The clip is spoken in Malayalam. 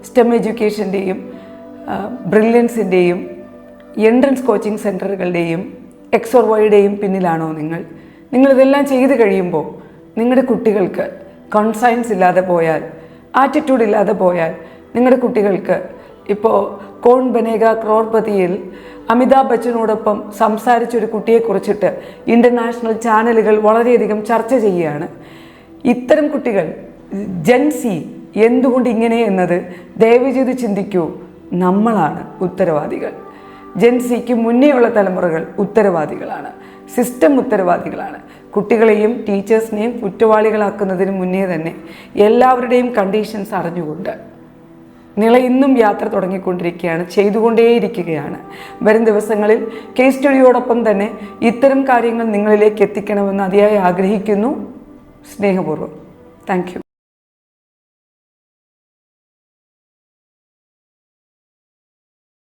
സ്റ്റെം എഡ്യൂക്കേഷൻ്റെയും ബ്രില്യൻസിൻ്റെയും എൻട്രൻസ് കോച്ചിങ് സെൻറ്ററുകളുടെയും എക്സോർവോയുടെയും പിന്നിലാണോ നിങ്ങളിതെല്ലാം ചെയ്ത് കഴിയുമ്പോൾ നിങ്ങളുടെ കുട്ടികൾക്ക് കോൺസയൻസ് ഇല്ലാതെ പോയാൽ, ആറ്റിറ്റ്യൂഡ് ഇല്ലാതെ പോയാൽ, നിങ്ങളുടെ കുട്ടികൾക്ക് ഇപ്പോൾ കോൺ ബനേഗ ക്രോർപതിയിൽ അമിതാഭ് ബച്ചനോടൊപ്പം സംസാരിച്ചൊരു കുട്ടിയെക്കുറിച്ചിട്ട് ഇൻ്റർനാഷണൽ ചാനലുകൾ വളരെയധികം ചർച്ച ചെയ്യുകയാണ്. ഇത്തരം കുട്ടികൾ ജെൻസി എന്തുകൊണ്ട് ഇങ്ങനെ എന്നത് ദയവ് ചെയ്ത് ചിന്തിക്കൂ. നമ്മളാണ് ഉത്തരവാദികൾ. ജെൻസിക്ക് മുന്നേയുള്ള തലമുറകൾ ഉത്തരവാദികളാണ്. സിസ്റ്റം ഉത്തരവാദികളാണ്. കുട്ടികളെയും ടീച്ചേഴ്സിനെയും കുറ്റവാളികളാക്കുന്നതിന് മുന്നേ തന്നെ എല്ലാവരുടെയും കണ്ടീഷൻസ് അറിഞ്ഞുകൊണ്ട് നിള ഇന്നും യാത്ര തുടങ്ങിക്കൊണ്ടിരിക്കുകയാണ്, ചെയ്തുകൊണ്ടേയിരിക്കുകയാണ്. വരും ദിവസങ്ങളിൽ കേസ് സ്റ്റഡിയോടൊപ്പം തന്നെ ഇത്തരം കാര്യങ്ങൾ നിങ്ങളിലേക്ക് എത്തിക്കണമെന്ന് അതിയായി ആഗ്രഹിക്കുന്നു. സ്നേഹപൂർവ്വം. Thank you.